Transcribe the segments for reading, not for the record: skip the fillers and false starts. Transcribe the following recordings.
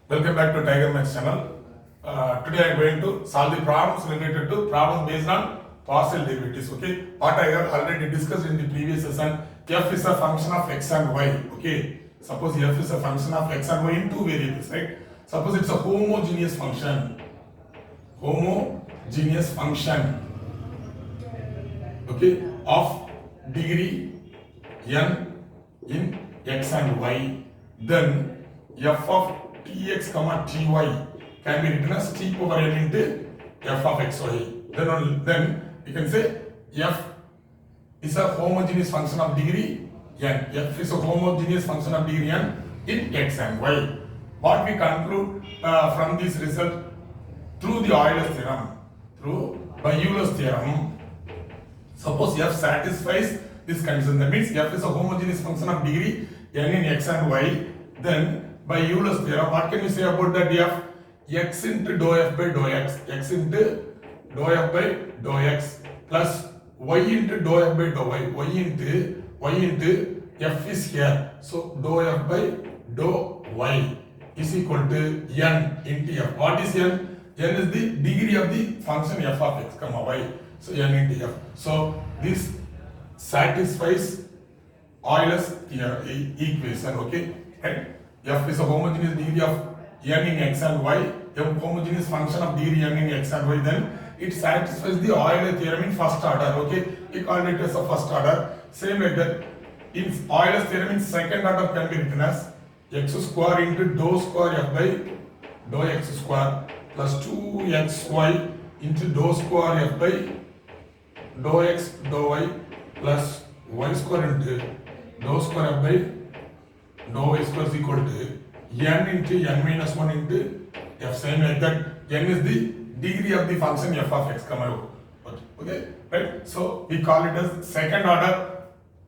Welcome back to Tiger Max channel. Today I am going to solve the problems related to problems based on partial derivatives. Okay, what I have already discussed in the previous session. F is a function of x and y. Okay, suppose f is a function of x and y in two variables, right? Suppose it's a homogeneous function. Homogeneous function. Okay, of degree n in x and y. Then f of tx comma ty can be written as t power n into f of xy. Then you can say f is a homogeneous function of degree n. F is a homogeneous function of degree n in x and y. What we conclude from this result through the Euler's theorem, by Euler's theorem, suppose f satisfies this condition. That means f is a homogeneous function of degree n in x and y. Then by Euler's theorem, what can we say about that f? X into dou f by dou x, x into dou f by dou x plus y into dou f by dou y, y into f is here. So dou f by dou y is equal to n into f. What is n? N is the degree of the function f of x comma y. So n into f. So this satisfies Euler's theorem equation. Okay, right? F is a homogeneous degree of n in x and y, a homogeneous function of degree n in x and y, then it satisfies the Euler theorem in first order. Okay, we call it as a first order. Same like that, in Euler's theorem in second order can be written as x square into dou square f by dou x square plus 2xy into dou square f by dou x dou y plus y square into dou square f by dou y square is equal to n into n minus 1 into f. Same like that, n is the degree of the function f of x comma y. Okay, right? So we call it as second order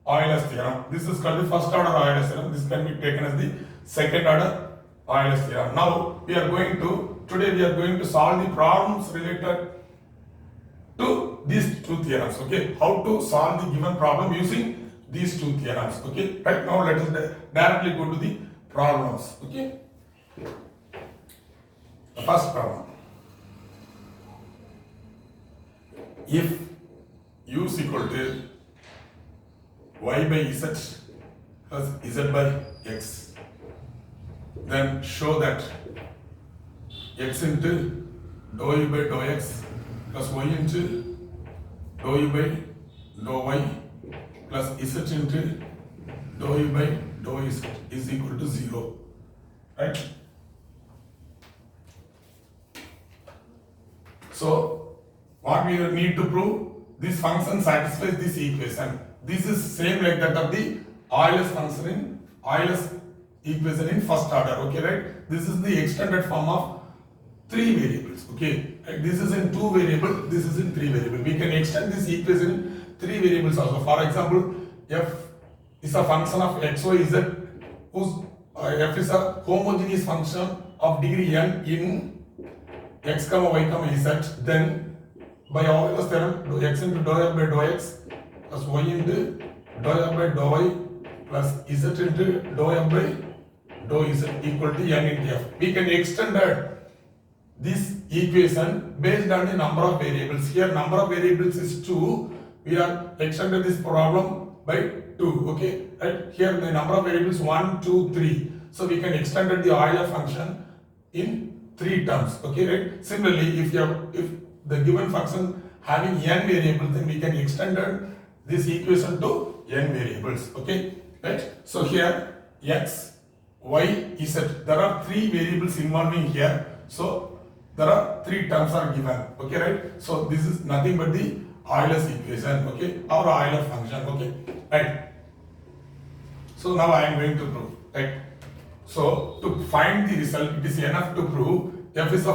Euler's theorem. This is called the first order Euler's theorem. This can be taken as the second order Euler's theorem. Now today we are going to solve the problems related to these two theorems. Okay, how to solve the given problem using these two theorems. Okay, right now let us directly go to the problems. Okay, the first problem. If u is equal to y by z plus z by x, then show that x into dou u by dou x plus y into dou u by dou y plus z into dou u by dou z is equal to 0. Right? So what we need to prove, this function satisfies this equation. This is same like that of the Euler's function in Euler's equation in first order. Okay, right? This is the extended form of three variables. Okay, right? This is in two variable, this is in three variable. We can extend this equation in three variables also. For example, f is a function of x, y, z whose f is a homogeneous function of degree n in x comma y comma z. Then by Euler's theorem, x into dou f by dou x plus y into dou f by dou y plus z into dou f by dou z equal to n into f. We can extend this equation based on the number of variables. Here number of variables is 2. We are extended this problem by 2. Okay, right? Here the number of variables 1, 2, 3. So we can extend the Euler function in 3 terms. Okay, right? Similarly, if the given function having n variables, then we can extend this equation to n variables. Okay, right? So here x, y, z. There are 3 variables involving here. So there are 3 terms are given. Okay, right? So this is nothing but the Euler's equation. Okay, or Euler function. Okay, right? So now I am going to prove. Right? So to find the result, it is enough to prove f is a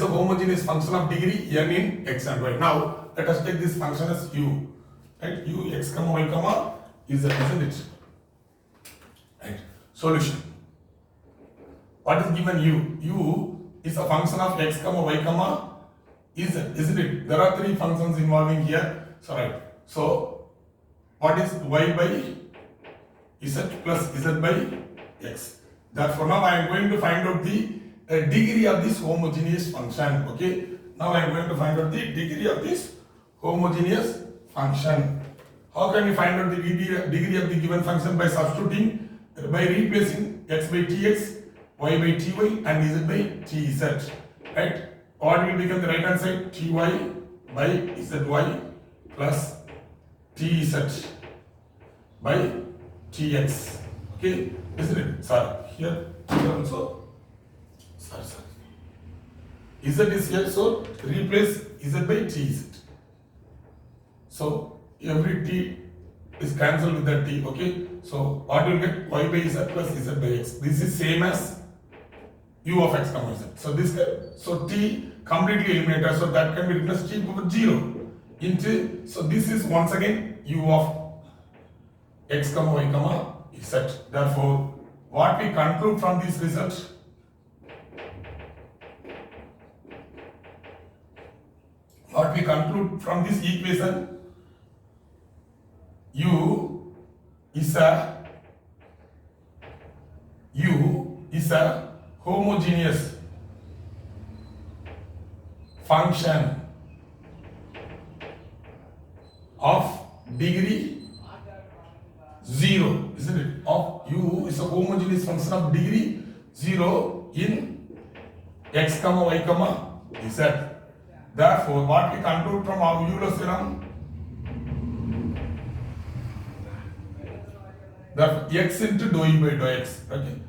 homogeneous function of degree n in x and y. Now let us take this function as u. Right? U x comma y comma z, isn't it? Right? Solution. What is given u? U is a function of x comma y comma z, isn't it? There are 3 functions involving here. So right. So what is y by z plus z by x? Therefore, now I am going to find out the degree of this homogeneous function. Okay. Now I am going to find out the degree of this homogeneous function. How can we find out the degree of the given function? By substituting, by replacing x by tx, y by ty, and z by tz. Right? What will become the right hand side? Ty by zy plus tz by tx. Okay, isn't it? Sorry, here also. Sorry. Z is here, so replace z by tz. So every t is cancelled with that t. Okay, so what will get? Y by z plus z by x. This is same as u of x comma z. So this so t completely eliminated. So that can be written as t power 0 into. So this is once again u of x comma y comma z. Therefore, what we conclude from this result? What we conclude from this equation? U is a homogeneous function of degree 0, isn't it? Of U is a homogeneous function of degree 0 in x comma y comma z. Therefore, what we conclude from our Euler's theorem? That x into dou u by dou x. Okay,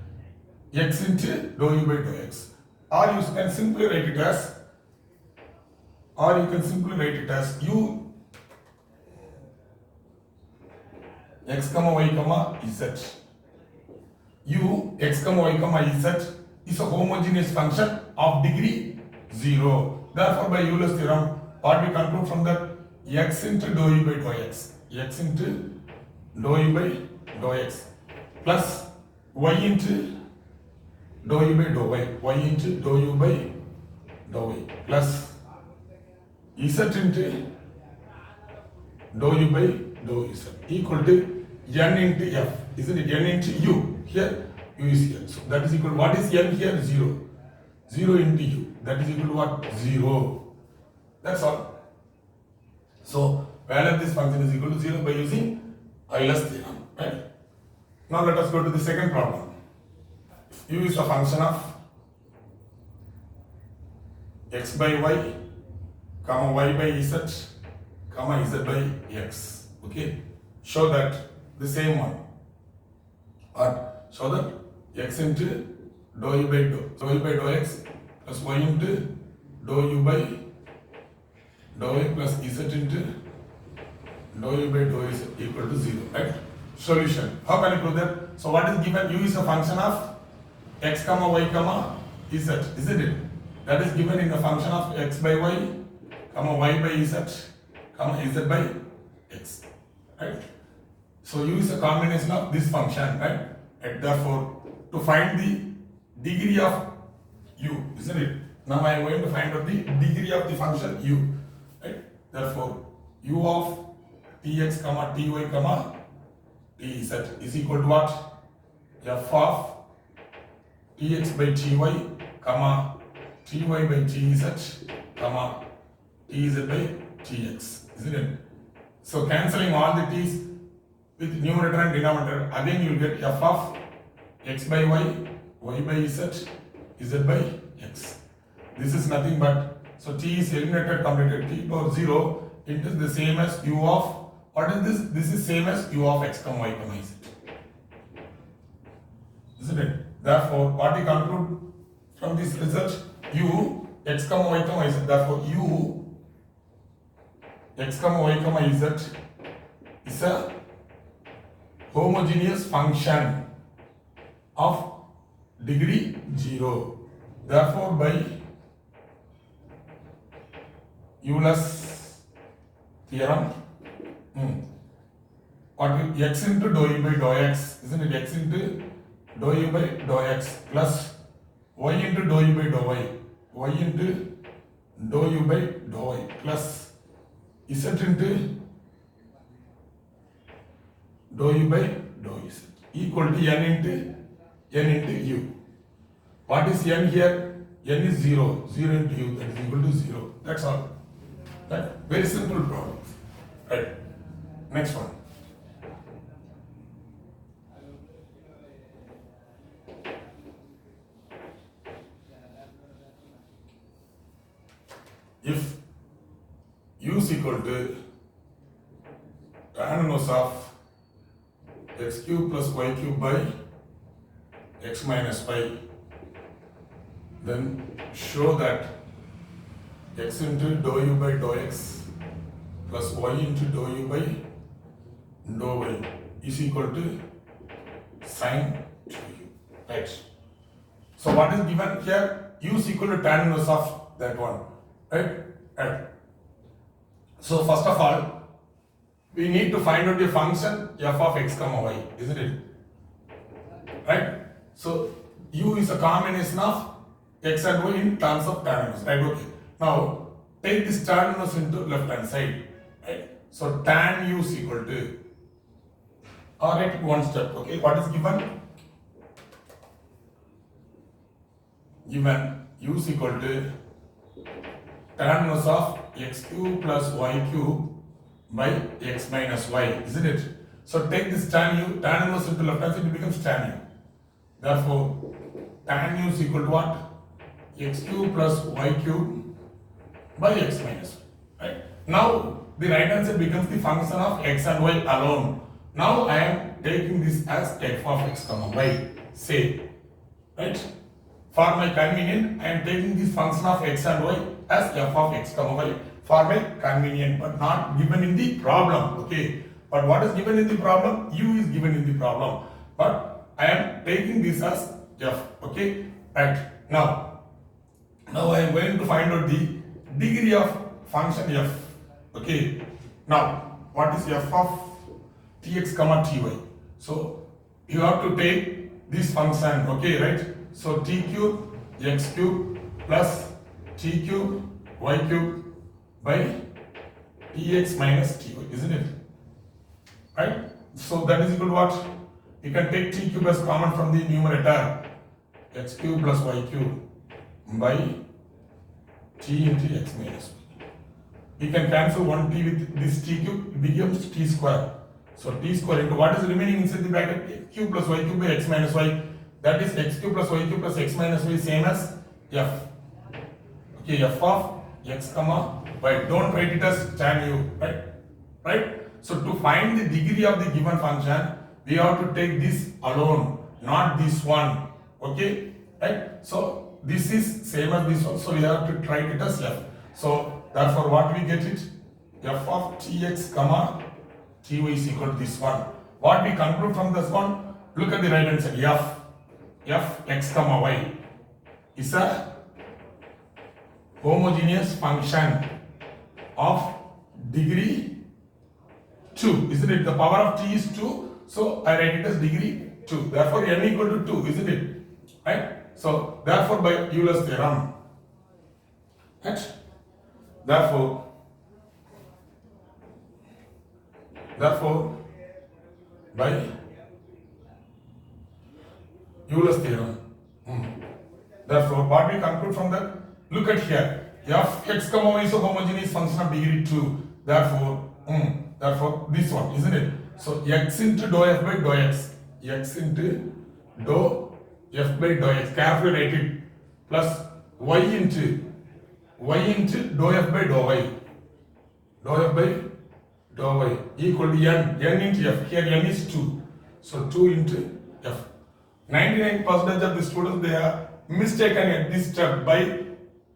x into dou u by dou x. Or you can simply write it as, u x comma y comma z. U x comma y comma z is a homogeneous function of degree 0. Therefore, by Euler's theorem, what we conclude from that? X into dou u by dou x. X into dou u by dou x plus y into dou u by dou y. Y into dou u by dou y plus z into dou u by dou z equal to n into f. Isn't it? N into u. Here u is here. So that is equal to, what is n here? 0. 0 into u. That is equal to what? 0. That's all. So value of this function is equal to 0 by using Euler's theorem. Right? Now let us go to the second problem. U is a function of x by y, comma y by z, comma z by x. Okay. Show that the same one. Or show that x into dou u by dou x plus y into dou u by dou y plus z into dou u by dou z equal to 0. Right? Solution. How can you prove that? So what is given? U is a function of x comma y comma z, isn't it? That is given in the function of x by y, comma y by z, comma z by x. Right? So U is a combination of this function, right? And therefore, to find the degree of U, isn't it? Now I am going to find out the degree of the function U, right? Therefore, U of tx comma ty comma tz is equal to what? F of tx by ty comma ty by tz comma tz by tx, isn't it? So cancelling all the t's with numerator and denominator, again you will get f of x by y, y by z, z by x. This is nothing but, so t is eliminated completely. T power 0 into the same as u of, what is this? This is same as u of x comma y comma z. Isn't it? Therefore, what we conclude from this result? U x comma y comma z. Therefore, u x comma y comma z is a homogeneous function of degree 0. Therefore, by Euler's theorem, what will x into dou u by dou x, isn't it? X into dou u by dou x plus y into dou u by dou y, y into dou u by dou y plus z into dou u by dou z equal to n into n into u. What is n here? N is 0. 0 into u, that is equal to 0. That's all. Right? Very simple problem. Right. Next one. If u is equal to tan inverse of x cube plus y cube by x minus pi, then show that x into dou u by dou x plus y into dou u by dou y is equal to sine 2u. Right. So what is given here? U is equal to tan inverse of that one. Right? Right. So first of all, we need to find out the function f of x comma y, isn't it? Right? So u is a combination of x and y in terms of tan inverse, right? Okay. Now take this tan inverse into left hand side, right? So tan u is equal to, alright, one step, okay? What is given? Given u is equal to tan inverse of x cube plus y cube by x minus y, isn't it? So take this tan inverse into left hand side, it becomes tan u. Therefore, tan u is equal to what? X cube plus y cube by x minus y. Right? Now, the right hand side becomes the function of x and y alone. Now, I am taking this as f of x comma y, say, right? For my convenience, I am taking this function of x and y as f of x comma y for my convenience, but not given in the problem, okay? But what is given in the problem? U is given in the problem, but I am taking this as f, okay? Right, now I am going to find out the degree of function f, okay? Now, what is f of tx comma ty? So, you have to take this function, okay, right? So, t cube x cube plus t cube y cube by tx minus ty, isn't it? Right? So that is equal to what? You can take t cube as common from the numerator, x cube plus y cube by t into x minus y. You can cancel one t with this t cube, it becomes t square. So t square into what is remaining inside the bracket? X cube plus y cube by x minus y. That is x cube plus y cube plus x minus y, same as f. Okay, f of x comma y. Don't write it as tan u, right? Right? So to find the degree of the given function, we have to take this alone, not this one. Okay? Right? So this is same as this one, so we have to write it as f. So therefore what we get it? F of tx comma ty is equal to this one. What we conclude from this one? Look at the right hand side. F x comma y is a homogeneous function of degree 2, isn't it? The power of t is 2, so I write it as degree 2. Therefore, n equal to 2, isn't it? Right? So, therefore, by Euler's theorem, right? Therefore, by Euler's theorem, therefore, what we conclude from that? Look at here. F x comma y is a homogeneous function of degree 2. Therefore, this one, isn't it? So, x into dou f by dou x. X into dou f by dou x. Carefully write it. Plus y into dou f by dou y. Dou f by dou y equal to n. N into f. Here n is 2. So, 2 into f. 99% of the students, they are mistaken at this step by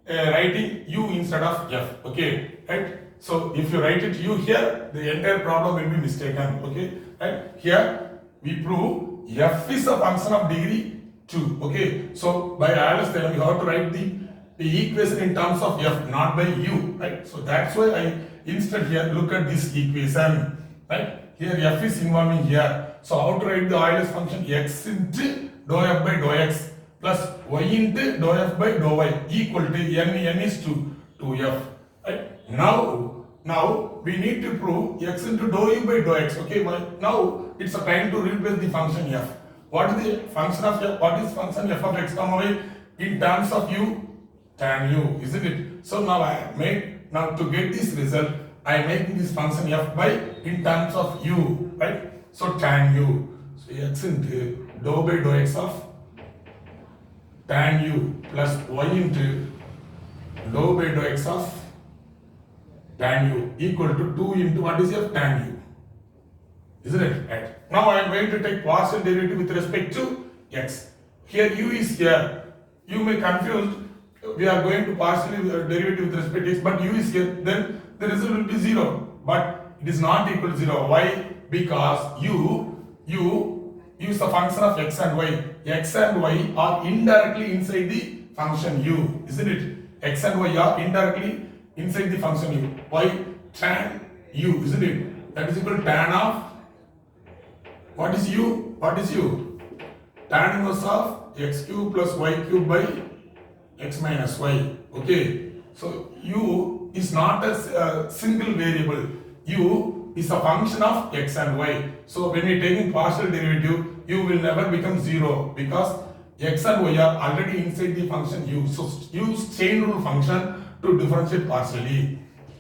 writing u instead of f, okay, right? So if you write it u here, the entire problem will be mistaken, okay, right? Here we prove f is a function of degree 2, okay? So by Euler's theorem, you have to write the equation in terms of f, not by u, right? So that's why I instead here look at this equation, right? Here f is involving here. So how to write the Euler's function? X into dou f by dou x plus y into dou f by dou y equal to n is 2f. Right? Now we need to prove x into dou u by dou x. Okay, now it's a time to replace the function f. what is the function of f? What is function f of x comma y in terms of u? Tan u, isn't it? So now to get this result, I am making this function f by in terms of u, right? So tan u. So x into dou by dou x of tan u plus y into dou by dou x of tan u equal to 2 into what is f? Tan u. Isn't it? Right. Now I am going to take partial derivative with respect to x. Here u is here. You may confuse. We are going to partially derivative with respect to x, but u is here. Then the result will be 0. But it is not equal to 0. Why? Because u is the function of x and y. X and y are indirectly inside the function u. Isn't it? X and y are indirectly inside the function u. Why? Tan u. Isn't it? That is equal to tan of. What is u? What is u? Tan inverse of x cube plus y cube by x minus y. Okay. So u is not a single variable. U is a function of x and y. So when we are taking partial derivative, u will never become 0 because x and y are already inside the function u. So use chain rule function to differentiate partially.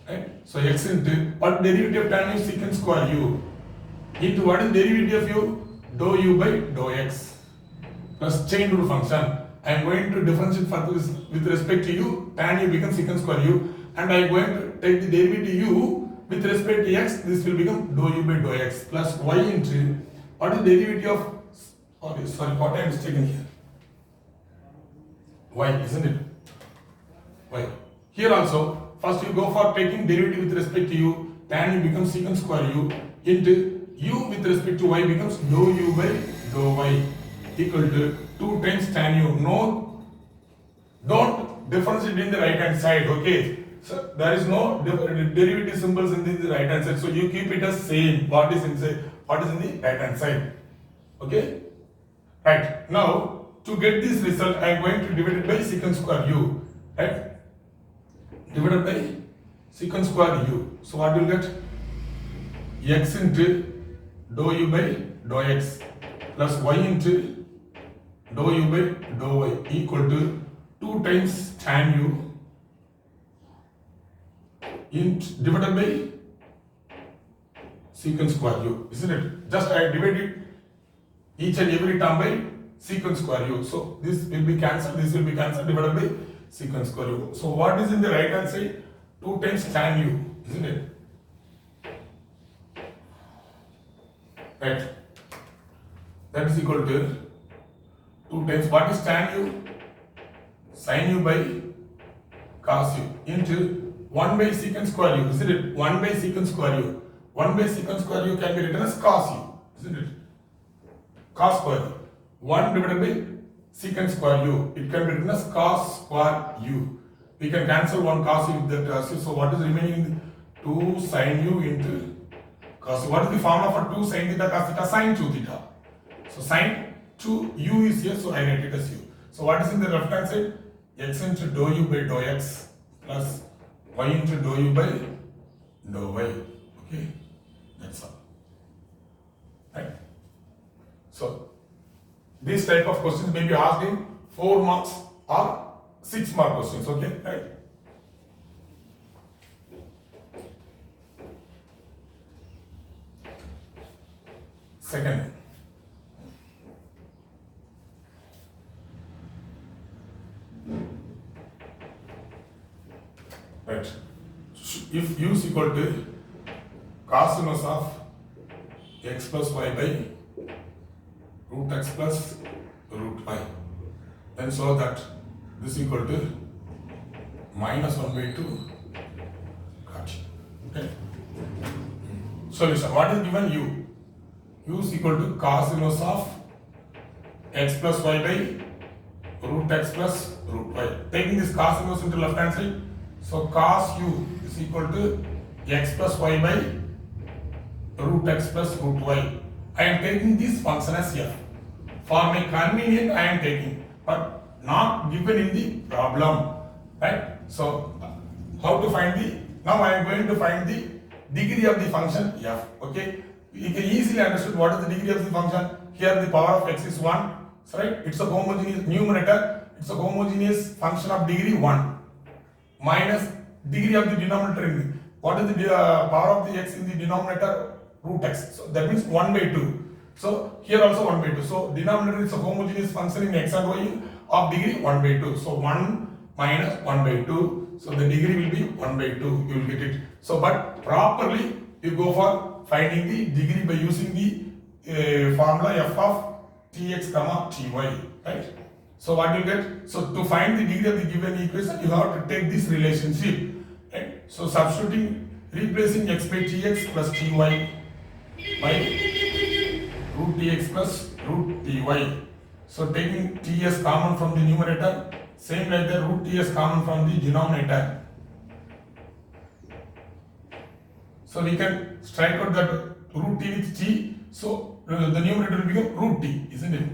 Right? So x into what derivative of tan u? Secant square u. Into what is derivative of u? Dou u by dou x plus chain rule function. I am going to differentiate for this with respect to u. Tan u becomes secant square u, and I am going to take the derivative u with respect to x. This will become dou u by dou x plus y into what is derivative of what I am mistaken here? Y, isn't it? Y. Here also, first you go for taking derivative with respect to u. Tan u becomes secant square u into u with respect to y becomes dou u by dou y equal to 2 times tan u. No, don't differentiate in the right hand side. Okay, so there is no derivative symbols in the right hand side, so you keep it as same. What is inside, what is in the right hand side. Okay, right. Now to get this result, I am going to divide it by secant square u. Right, divided by secant square u. So what will get? X into dou u by dou x plus y into dou u by dou y equal to 2 times tan u divided by secant square u, isn't it? Just I divided each and every term by secant square u. So this will be cancelled, this will be cancelled, divided by secant square u. So what is in the right hand side? 2 times tan u, isn't it? Right. That is equal to 2 times what is tan u? Sin u by cos u into 1 by secant square u, isn't it? 1 by secant square u. 1 by secant square u can be written as cos u, isn't it? Cos square u. 1 divided by secant square u. It can be written as cos square u. We can cancel one cos u with that. So what is remaining? 2 sin u into cos. What is the form of a 2 sin theta cos theta? Sin 2 theta. So sin 2 u is here, so I write it as u. So what is in the left hand side? X into dou u by dou x plus y into dou u by dou y. Okay, that's all. Right. So this type of questions may be asked in 4 marks or 6 mark questions. Okay, right. Second, right. If u is equal to cos inverse of x plus y by root x plus root y, then show that this is equal to minus 1 by 2 cot. Okay. Solution. What is given u? U is equal to cos inverse of x plus y by root x plus root y. Taking this cos inverse into left hand side, so cos u is equal to x plus y by root x plus root y. I am taking this function as f. For my convenience, I am taking, but not given in the problem. Right? So, how to find the? Now I am going to find the degree of the function f. Okay? You can easily understand what is the degree of the function. here the power of x is 1, right? It's a homogeneous numerator, it's a homogeneous function of degree 1 minus degree of the denominator in what is the power of the x in the denominator? Root x. So that means 1 by 2. So here also 1 by 2. So denominator is a homogeneous function in x and y of degree 1 by 2. So 1 minus 1 by 2. So the degree will be 1 by 2. You will get it. So but properly you go for finding the degree by using the formula f of tx comma ty, right? So what you get? So to find the degree of the given equation, you have to take this relationship, right? So substituting, replacing x by tx plus ty by root tx plus root ty. So taking ts common from the numerator, same like the root ts common from the denominator. So we can strike out that root t with t. So the numerator will become root t, isn't it?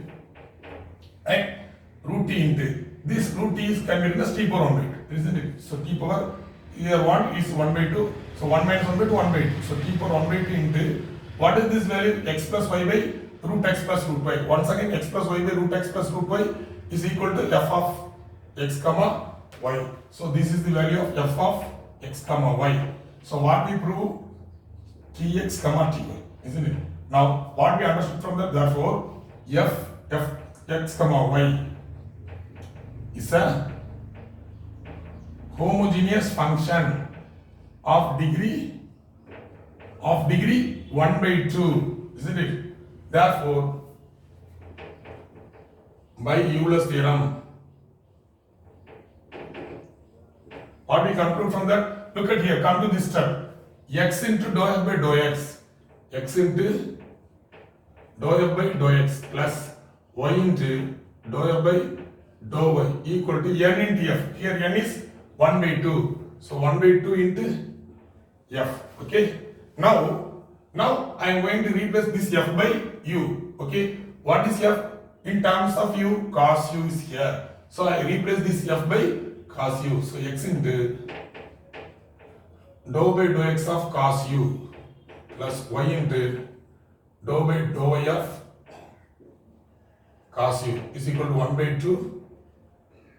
Right? Root t into this root t is can be written as t power 1 by 2, isn't it? So t power here 1 is 1 by 2. So 1 minus 1 by 2, 1 by 2. So t power 1 by 2 into what is this value? X plus y by root x plus root y. Once again, x plus y by root x plus root y is equal to f of x comma y. So this is the value of f of x comma y. So what we prove? Tx comma ty, isn't it? Now what we understood from that, therefore f x comma y is a homogeneous function of degree 1 by 2, isn't it? Therefore, by Euler's theorem, what we conclude from that? Look at here, come to this step. X into dou f by dou x, x into dou f by dou x plus y into dou f by dou y equal to n into f. Here n is 1 by 2. So 1 by 2 into f. Okay. Now I am going to replace this f by u. Okay. What is f? In terms of u, cos u is here. So I replace this f by cos u. So x into dou by dou x of cos u plus y into dou by dou y of cos u is equal to 1 by 2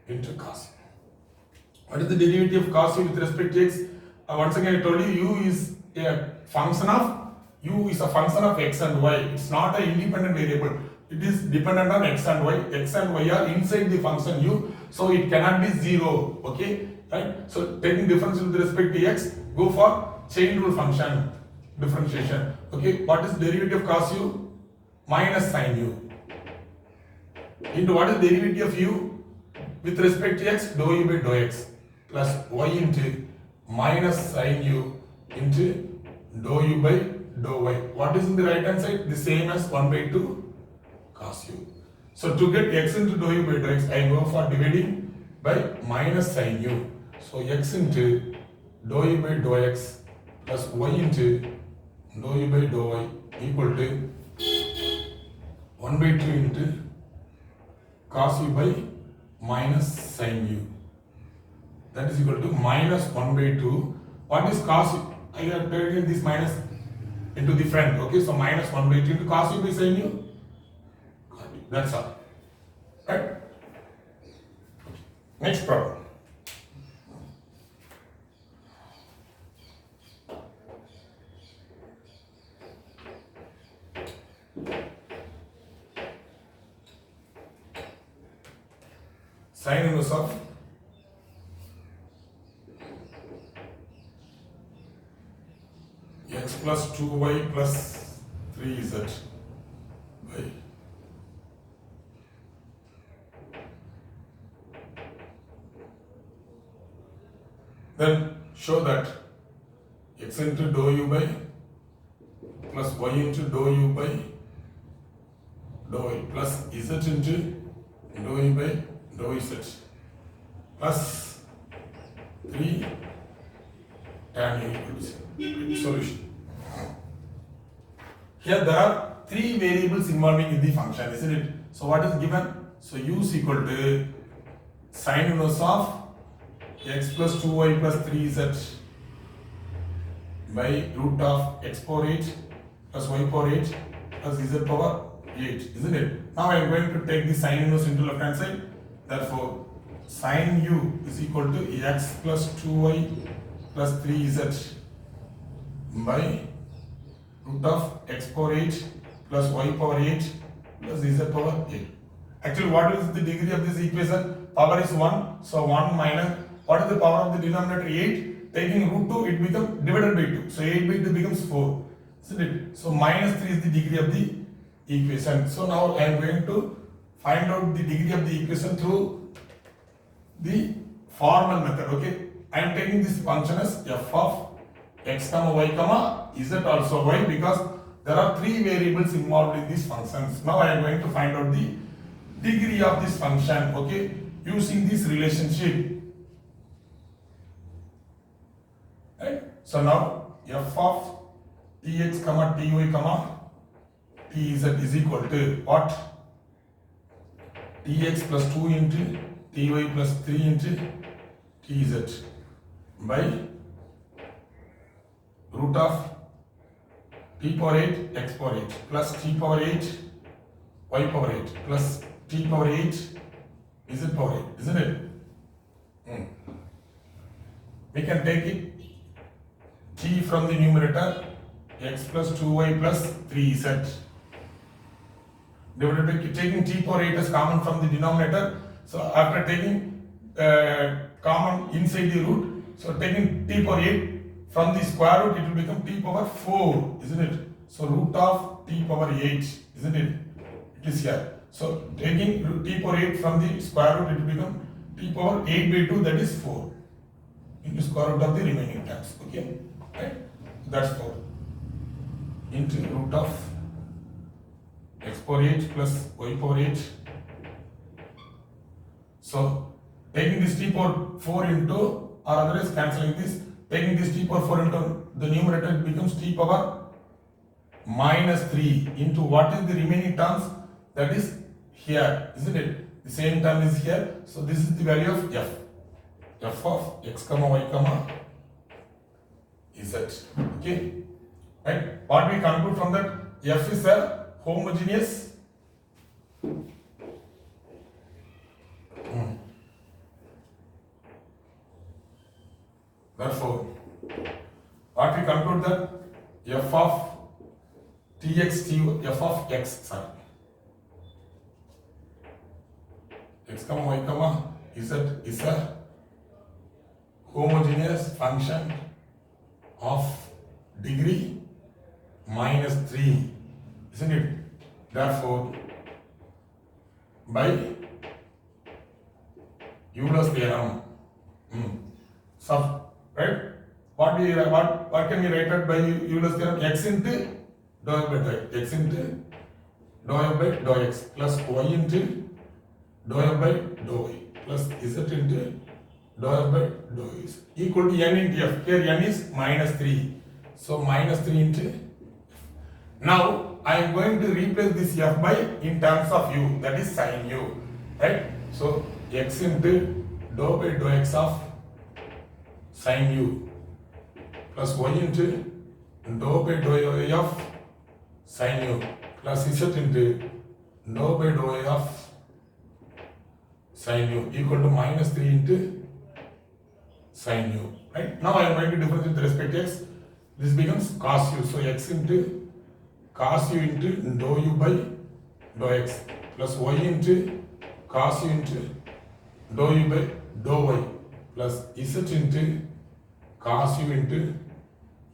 into cos u. What is the derivative of cos u with respect to x? Once again I told you u is a function of x and y. It's not an independent variable. It is dependent on x and y. X and y are inside the function u, so it cannot be 0. Okay, right? So taking difference with respect to x, go for chain rule function differentiation. Okay, what is derivative of cos u? Minus sin u. Into what is derivative of u with respect to x? Dou u by dou x plus y into minus sin u into dou u by dou y. What is in the right hand side? The same as 1 by 2 cos u. So to get x into dou u by dou x, I go for dividing by minus sin u. So x into dou u by dou x plus y into dou u by dou y equal to 1 by 2 into cos u by minus sin u. That is equal to minus 1 by 2. What is cos u? I have taken this minus into the front. Okay, so minus 1 by 2 into cos u by sin u. That's all. Right? Next problem. Sin inverse of x plus 2y plus 3z by then show that x into dou u by plus y into dou u by dou y plus z into dou u by dou z plus 3 tan u equal to 0. Solution. Here there are 3 variables involving in the function, isn't it? So what is given? So u is equal to sin inverse of x plus 2y plus 3z by root of x power 8 plus y power 8 plus z power 8, isn't it? Now I am going to take the sine inverse into left hand side. Therefore, sine u is equal to x plus 2y plus 3z by root of x power 8 plus y power 8 plus z power 8. Actually, what is the degree of this equation? Power is 1, so 1 minus, what is the power of the denominator? 8. Taking root 2, it becomes divided by 2. So 8 by 2 becomes 4. Isn't it? So minus 3 is the degree of the equation. So now I am going to find out the degree of the equation through the formal method. Okay. I am taking this function as f of x comma y comma z also y, because there are 3 variables involved in these functions. Now I am going to find out the degree of this function, okay, using this relationship. Right? So now f of tx comma ty comma tz is equal to what? Tx plus 2 into ty plus 3 into tz by root of t power 8 x power 8 plus t power 8 y power 8 plus t power 8 z power 8, isn't it? We can take it t from the numerator x plus 2y plus 3z divided by taking t power 8 as common from the denominator. So after taking common inside the root, so taking t power 8 from the square root, it will become t power 4, isn't it? So root of t power 8, isn't it? It is here. So taking t power 8 from the square root, it will become t power 8 by 2, that is 4 into square root of the remaining terms. Okay, right? That's 4 into root of x power 8 plus y power 8. So taking this t power 4 into, or otherwise cancelling this, taking this t power 4 into the numerator, it becomes t power minus 3 into what is the remaining terms, that is here, isn't it? The same term is here. So this is the value of f of x comma y comma z. Okay, right? What we conclude from that, f is a homogeneous Therefore, what we conclude that f of f of x, x comma y comma z is a homogeneous function of degree minus 3, isn't it? Therefore, by Euler's theorem, right? What can we write out by Euler's theorem? X into dou f by dou x, x into dou f by dou x plus y into dou f by dou y plus z into dou f by dou z equal to n into f. Here n is minus 3. So minus 3 into f. Now I am going to replace this f by in terms of u, that is sin u, right? So x into dou by dou x of sin u plus y into dou by dou y of sin u plus z into dou by dou y of sin u equal to minus 3 into sin u, right? Now I am going to differentiate with respect to x. This becomes cos u. So x into cos u into dou u by dou x plus y into cos u into dou u by dou y plus z into cos u into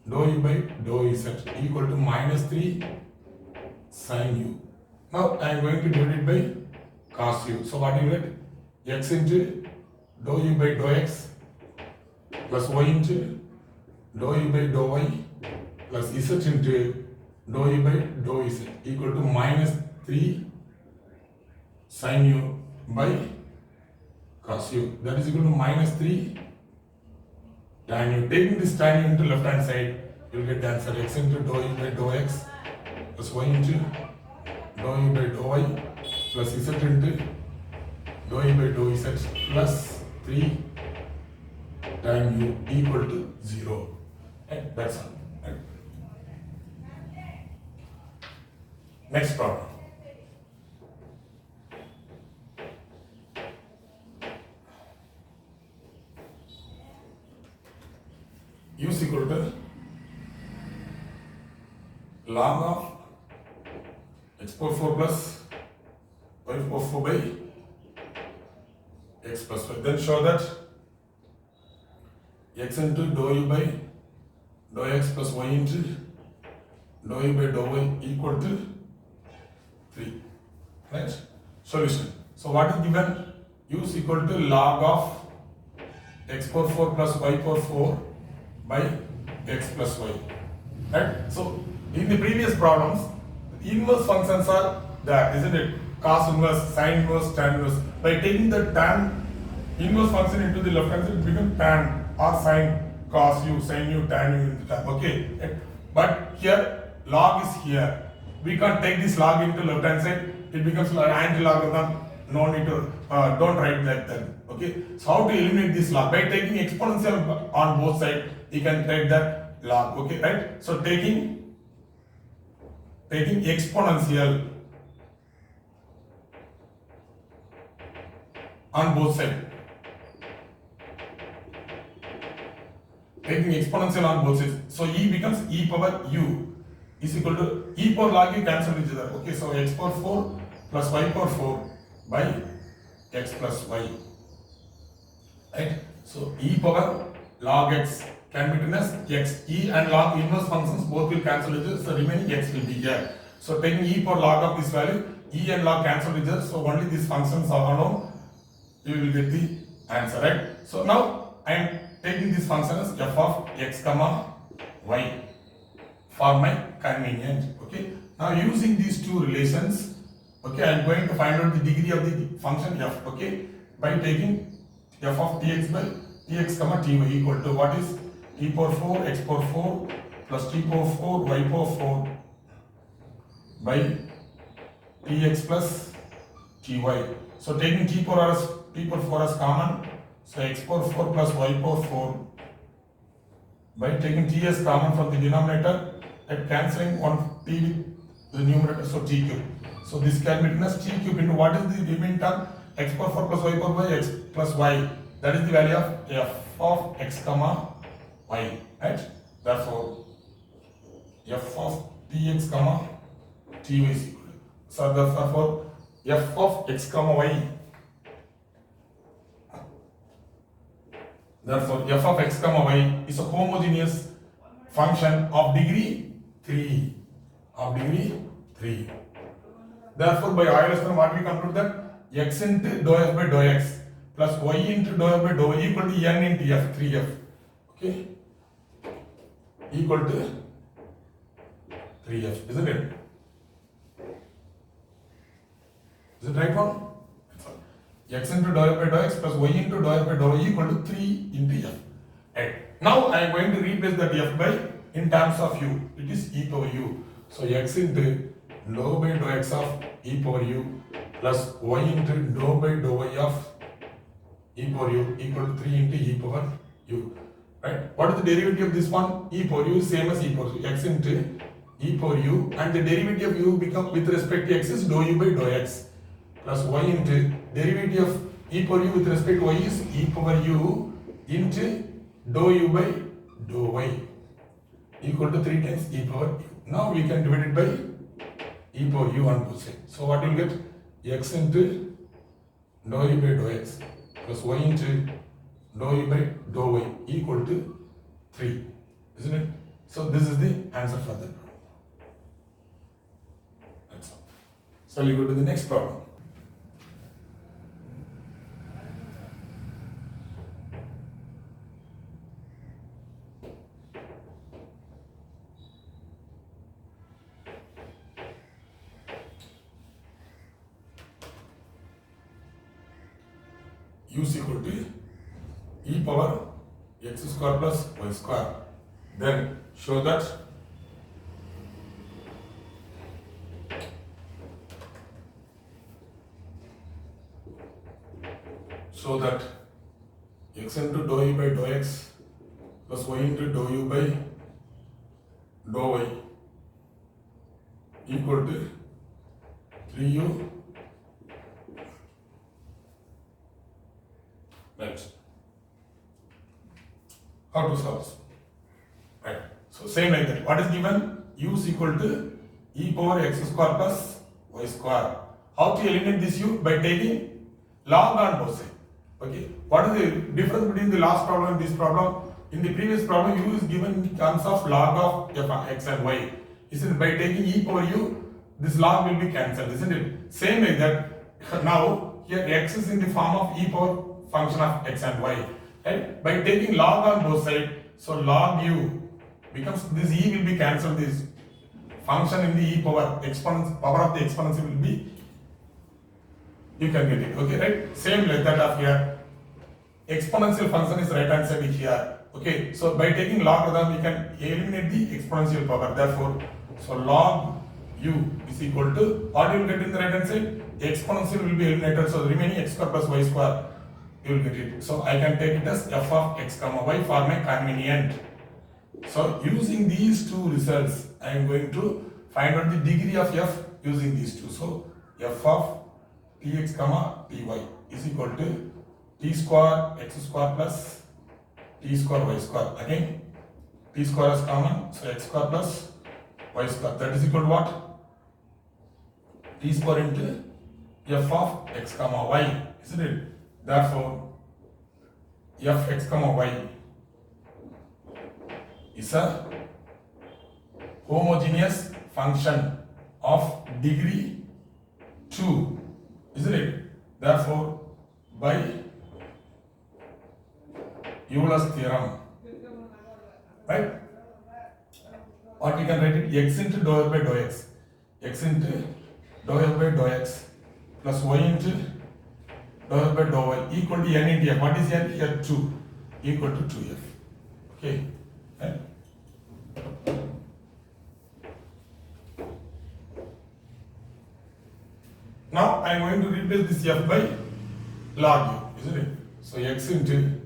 dou u by dou z equal to minus 3 sin u. Now I am going to divide it by cos u. So what do you get? X into dou u by dou x plus y into dou u by dou y plus z into dou u by dou z equal to minus 3 sin u by cos u. That is equal to minus 3 tan u. Taking this tan u into left hand side, you will get the answer x into dou u by dou x plus y into dou u by dou y plus z into dou u by dou z plus 3 tan u equal to 0. And that's all. Right? Next problem. u is equal to log of x power 4 plus y power 4 by x plus y. Then show that x into dou u by dou x plus y into dou u by dou y equal to 3. Right? Solution. So what is given? U is equal to log of x power 4 plus y power 4 by x plus y. Right? So in the previous problems, inverse functions are there, isn't it? Cos inverse, sin inverse, tan inverse. By taking the tan inverse function into the left hand side, it becomes tan or sin, cos u, sin u, tan u into tan. Okay. But here log is here. We can't take this log into left hand side. It becomes anti-logarithm. No need to don't write like that. Okay. So how to eliminate this log? By taking exponential on both sides, you can take that log. Okay, right? So taking exponential on both sides. Taking exponential on both sides. So e becomes e power u is equal to e power log u cancel each other. Okay, so x power 4 plus y power 4 by x plus y. Right? So e power log x can be written as x. E and log inverse functions both will cancel each other, so remaining x will be here. So taking e power log of this value, e and log cancel each other, so only these functions are alone, you will get the answer, right? So now I am taking this function as f of x comma y for my convenience. Okay. Now using these two relations, okay, I am going to find out the degree of the function f. Okay, by taking f of tx by tx comma ty equal to what is t power 4 x power 4 plus t power 4 y power 4 by tx plus ty. So taking t power 4 as common, so x power 4 plus y power 4 by taking t as common from the denominator and cancelling one t with the numerator, so t cube. So this can be written as t cube into what is the remaining term, x power 4 plus y power by x plus y. That is the value of f of x comma y, right? Therefore f of tx comma ty is equal to, so therefore f of x comma y, therefore f of x comma y is a homogeneous function of degree 3, Therefore by Euler's theorem what we conclude that x into dou f by dou x plus y into dou f by dou y equal to n into f, 3f. Okay, equal to 3f, isn't it? Is it right one? X into dou f by dou x plus y into dou f by dou y equal to 3 into f. Right. Now I am going to replace that f by in terms of u. It is e power u. So x into dou by dou x of e power u plus y into dou by dou y of e power u equal to 3 into e power u. Right? What is the derivative of this one? E power u is same as e power u. X into e power u, and the derivative of u become with respect to x is dou u by dou x plus y into derivative of e power u with respect to y is e power u into dou u by dou y equal to 3 times e power u. Now we can divide it by e power u on both sides. So what you will get? X into dou u by dou x plus y into dou u by dou y equal to 3, isn't it? So this is the answer for that problem. That's all. So we go to the next problem. U is equal to e power x square plus y square. Then show that x into dou u by dou x plus y into dou u by dou y equal to 3u. Right. How to solve this? So same like that. What is given? U is equal to e power x square plus y square. How to eliminate this u? By taking log on both sides. Okay. What is the difference between the last problem and this problem? In the previous problem, u is given in terms of log of f of x and y. Isn't it? By taking e power u, this log will be cancelled, isn't it? Same like that. Now here x is in the form of e power function of x and y. Right? By taking log on both sides, so log u becomes, this e will be cancelled, this function in the e power exponent, power of the exponential will be, you can get it, okay, right? Same like that of here, exponential function is right hand side here, okay? So by taking logarithm, we can eliminate the exponential power, therefore, so log u is equal to, what you will get in the right hand side? Exponential will be eliminated, so the remaining x square plus y square, you will get it. So I can take it as f of x comma y for my convenient. So using these two results, I am going to find out the degree of f using these two. So f of tx comma ty is equal to t square x square plus t square y square. Again, t square is common, so x square plus y square. That is equal to what? T square into f of x comma y, isn't it? Therefore, f x comma y is a homogeneous function of degree 2, isn't it? Therefore, by Euler's theorem, right? Or we can write it x into dou f by dou x, x into dou f by dou x plus y into dou f by dou y equal to n into f. What is n? Here 2 equal to 2f. Okay. Right? Now I am going to replace this f by log u, isn't it? So x into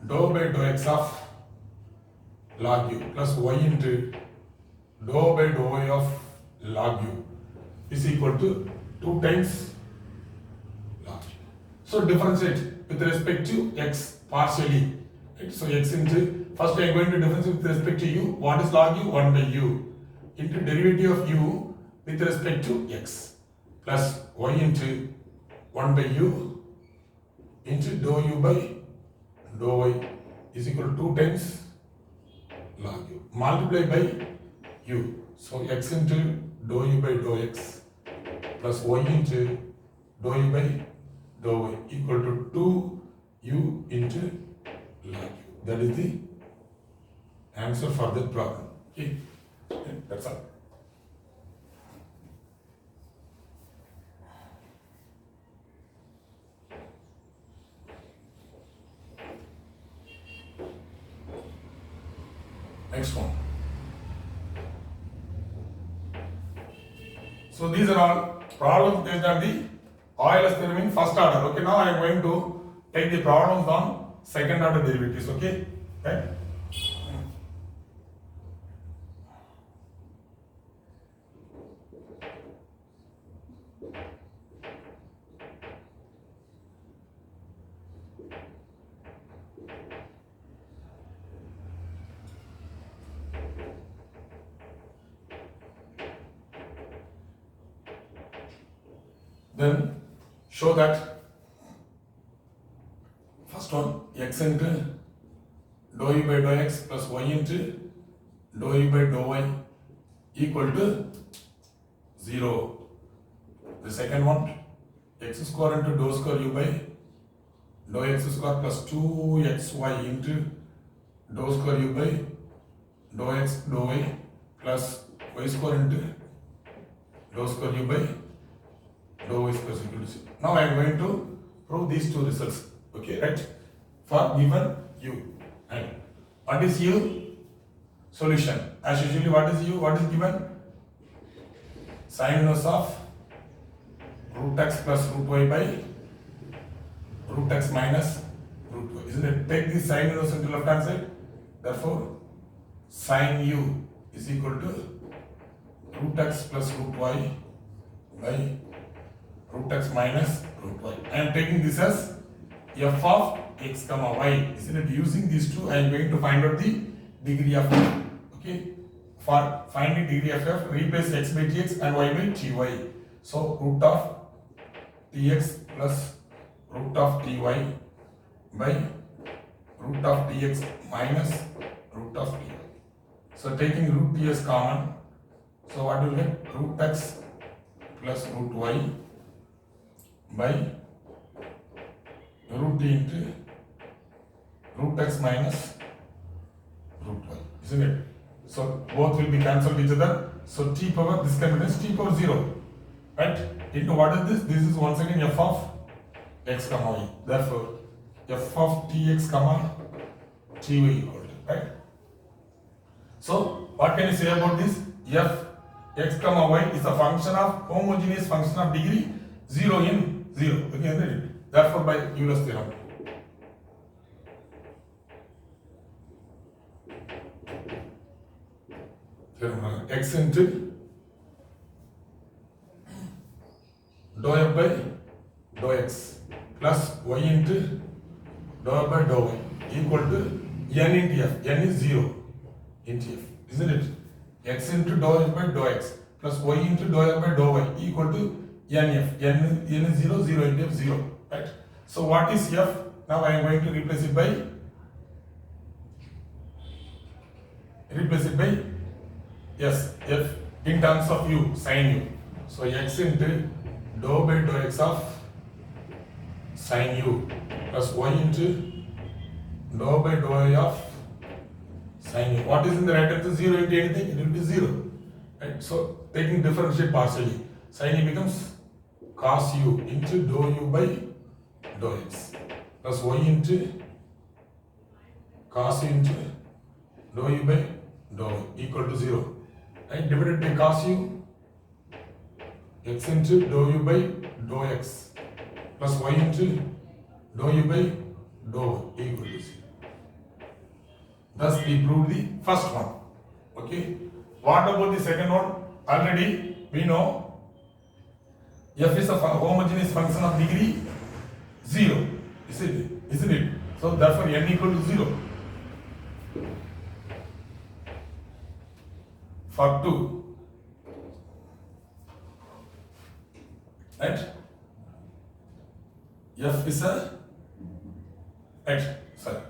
dou by dou x of log u plus y into dou by dou y of log u is equal to 2 times log u. So differentiate with respect to x partially. Right? So x into, first I am going to differentiate with respect to u. What is log u? 1 by u into derivative of u with respect to x plus y into 1 by u into dou u by dou y is equal to 2 times log u multiply by u. So x into dou u by dou x plus y into dou u by dou y equal to 2u into log u. That is the answer for that problem. Okay, that's all. Next one. So these are all problems based on the Euler's theorem in first order. Okay, now I am going to take the problems on second order derivatives. Okay, right? Then show that first one x into dou u by dou x plus y into dou u by dou y equal to 0. The second one x square into dou square u by dou x square plus 2xy into dou square u by dou x dou y plus y square into dou square u by dou y square is equal to 0. Now I am going to prove these two results. Okay, right? For given u. And what is u? Solution. As usually, what is u? What is given? Sine inverse of root x plus root y by root x minus root y. Isn't it? Take the sine inverse into left hand side. Therefore, sine u is equal to root x plus root y by root x minus root y. I am taking this as f of x comma y. Isn't it? Using these two, I am going to find out the degree of y. Okay. For finding degree of f, replace x by tx and y by ty. So root of tx plus root of ty by root of tx minus root of ty. So taking root t as common, so what will get? Root x plus root y by root t into root x minus root y, isn't it? So both will be cancelled each other. So t power, this can be as t power 0, right? Into what is this? This is once again f of x comma y. Therefore, f of tx comma ty equal to, right? So what can you say about this? F x comma y is a function of homogeneous function of degree 0 in 0. Okay, isn't it? Therefore, by Euler's theorem. X into dou f by dou x plus y into dou f by dou y equal to n into f. N is 0 into f, isn't it? X into dou f by dou x plus y into dou f by dou y equal to n f. N is 0, 0 into f, 0, right? So what is f? Now I am going to replace it by yes, f in terms of u, sin u. So x into dou by dou x of sin u plus y into dou by dou y of sin u. What is in the right answer? 0 into anything, it will be 0. Right? So taking differentiate partially, sin u becomes cos u into dou u by dou x plus y into cos u into dou u by dou y equal to 0. Right? Divided by cos u, x into dou u by dou x plus y into dou u by dou y equal to 0. Thus we proved the first one. Okay. What about the second one? Already we know f is a homogeneous function of degree 0. Isn't it? So therefore n equal to 0. For 2. Right? F is a right, sorry.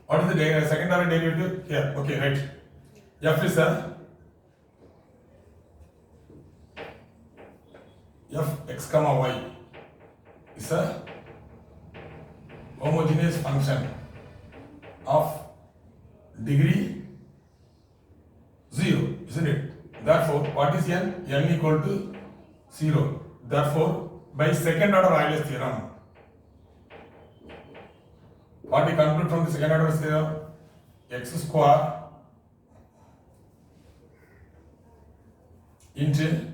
What is the second order derivative? Here, okay, right. F is a f x comma y is a homogeneous function of degree 0, isn't it? Therefore, what is n? N equal to 0. Therefore, by second order Euler's theorem, what we conclude from the second order theorem? X square into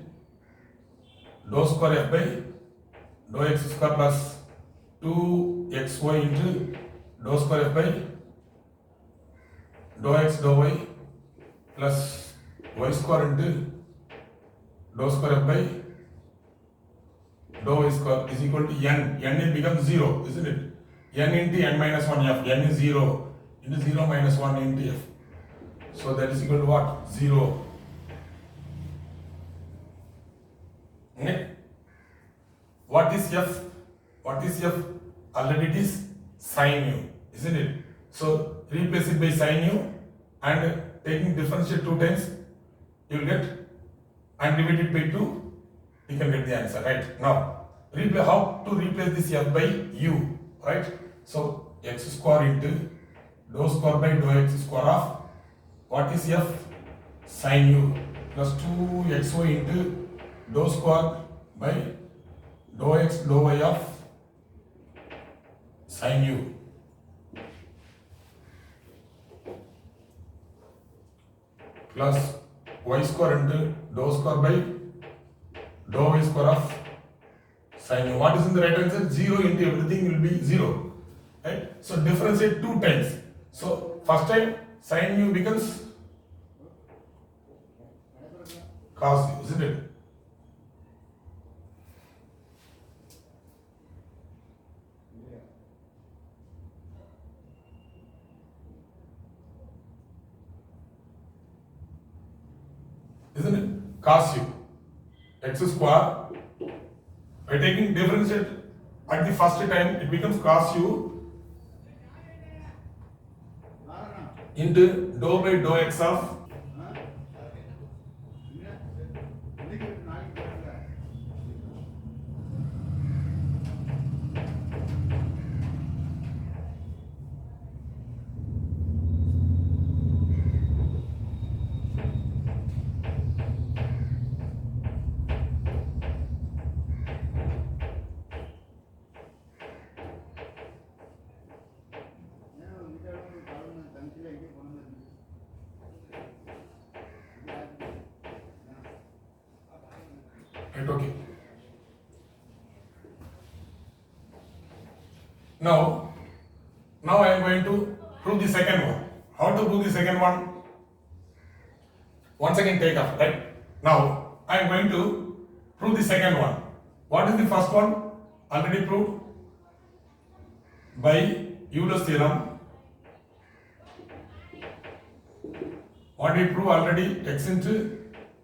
dou square f by dou x square plus 2xy into dou square f by dou x dou y plus y square into dou square f by dou y square is equal to n. N it becomes 0, isn't it? N into n minus 1 f. N is 0 into 0 minus 1 into f. So that is equal to what? 0. Okay. What is f? What is f? Already it is sin u, isn't it? So replace it by sin u and taking differentiate 2 times, you will get and divide it by 2, you can get the answer, right? Now, how to replace this f by u, right? So x square into dou square by dou x square of what is f? Sin u plus 2xy into dou square by dou x dou y of sin u plus y square into dou square by dou y square of sin u. What is in the right answer? 0 into everything will be 0. Right? So differentiate 2 times. So first time sin u becomes cos u, isn't it? Isn't it? Cos u. X square. By taking differentiate at the first time, it becomes cos u into dou by dou x of right, okay. Now I am going to prove the second one. How to prove the second one? Once again take off, right? Now I am going to prove the second one. What is the first one? Already proved by Euler's theorem. What did we prove already? X into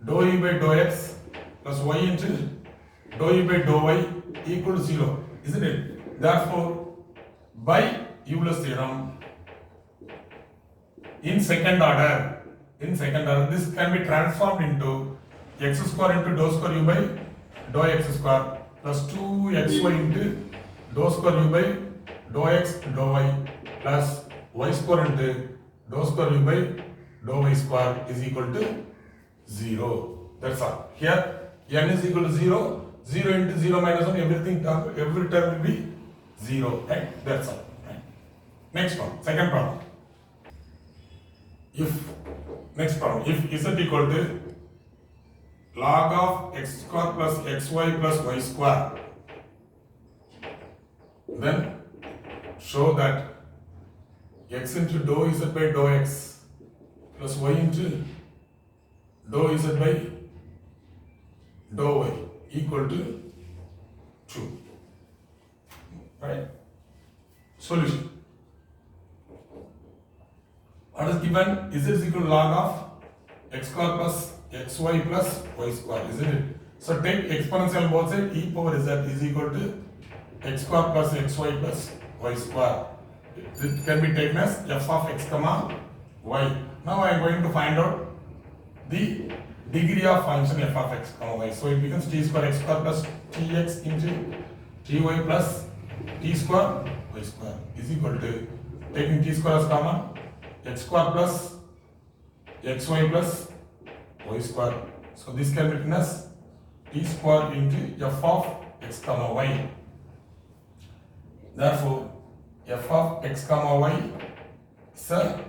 dou u by dou x plus y into dou u by dou y equal to 0, isn't it? Therefore, by Euler's theorem, in second order, this can be transformed into x square into dou square u by dou x square plus 2xy into dou square u by dou x dou y plus y square into dou square u by dou y square is equal to 0. That's all. Here n is equal to 0. 0 into 0 minus 1, every term will be 0. Right? That's all. Right? Next one, second problem. If z equal to log of x square plus xy plus y square, then show that x into dou z by dou x plus y into dou z by dou y equal to 2. Right? Solution. What is given? Z is equal to log of x square plus xy plus y square, isn't it? So take exponential on both sides, e power z is equal to x square plus xy plus y square. It can be taken as f of x comma y. Now I am going to find out the degree of function f of x comma y. So it becomes t square x square plus tx into ty plus t square y square is equal to, taking t square as common, x square plus xy plus y square. So this can be written as t square into f of x comma y. Therefore, f of x comma y is a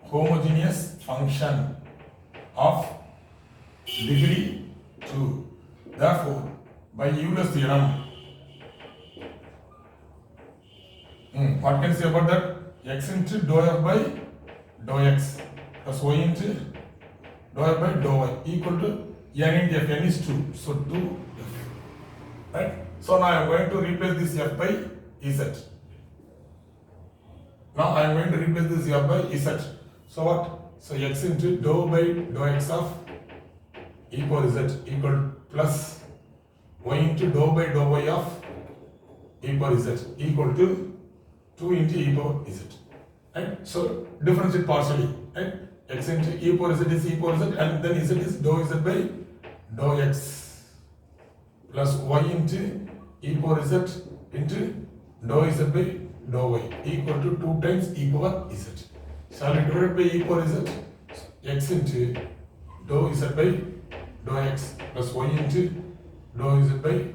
homogeneous function of degree 2. Therefore, by Euler's theorem, what can you say about that? X into dou f by dou x plus y into dou f by dou y equal to n into f. N is 2, so 2f. Right? So now I am going to replace this f by z. Now I am going to replace this f by z. So what? So x into dou by dou x of e power z equal plus y into dou by dou y of e power z equal to 2 into e power z. Right? So differentiate partially. Right? X into e power z is e power z, and then z is dou z by dou x plus y into e power z into dou z by dou y equal to 2 times e power z. Shall we divide by e power z? X into dou z by dou x plus y into dou z by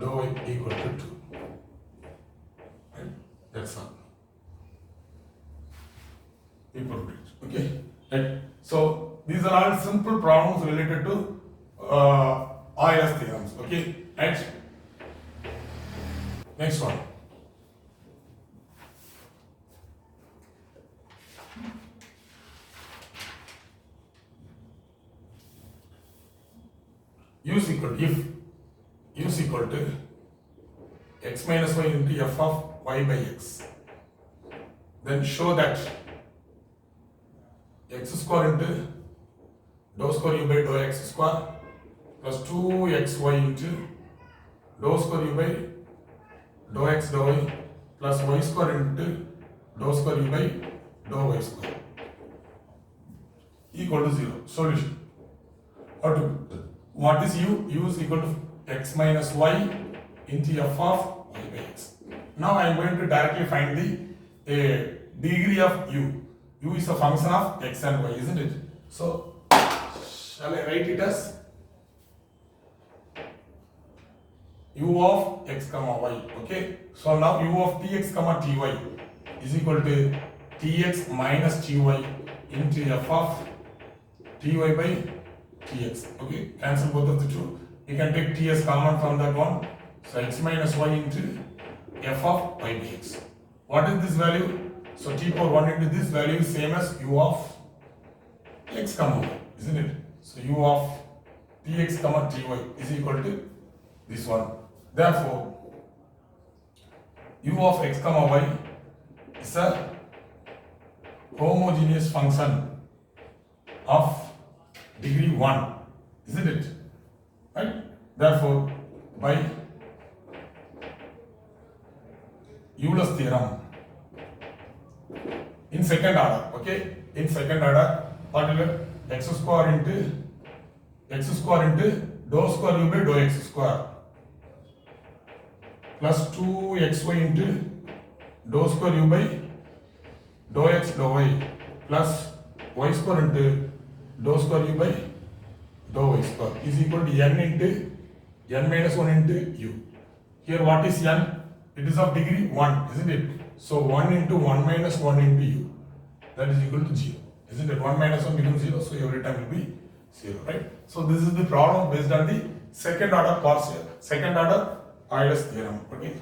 dou y equal to 2. Right? That's all. We proved it. Okay. Right. So these are all simple problems related to Euler's theorems. Okay. Right. Next one. u is equal to, if u is equal to x minus y into f of y by x, then show that x square into dou square u by dou x square plus 2xy into dou square u by dou x dou y plus y square into dou square u by dou y square equal to 0. Solution. What is u? U is equal to x minus y into f of y by x. Now I am going to directly find the degree of u. U is a function of x and y, isn't it? So shall I write it as u of x comma y? Okay. So now u of tx comma ty is equal to tx minus ty into f of ty by tx. Okay, cancel both of the two. You can take t as common from that one. So x minus y into f of y by x. What is this value? So t power 1 into this value is same as u of x comma y, isn't it? So u of tx comma ty is equal to this one. Therefore, u of x comma y is a homogeneous function of degree 1, isn't it? Right? Therefore, by Euler's theorem, in second order, okay? In second order, what will be x square into dou square u by dou x square plus 2xy into dou square u by dou x dou y plus y square into dou square u by dou y square is equal to n into n minus 1 into u. Here what is n? It is of degree 1, isn't it? So 1 into 1 minus 1 into u, that is equal to 0, isn't it? 1 minus 1 becomes 0, so every time will be 0, right? So this is the problem based on the second order Euler's theorem, okay?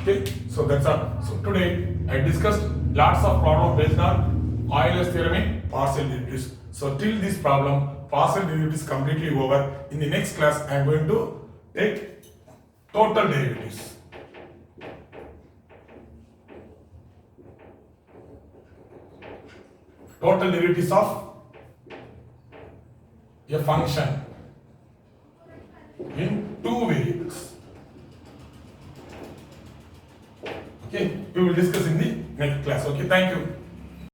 Okay, so that's all. So today I discussed lots of problems based on Euler's theorem in partial derivatives. So till this problem, partial derivatives is completely over. In the next class, I am going to take total derivatives. Total derivatives of a function in two variables. Okay, we will discuss in the next class. Okay, thank you.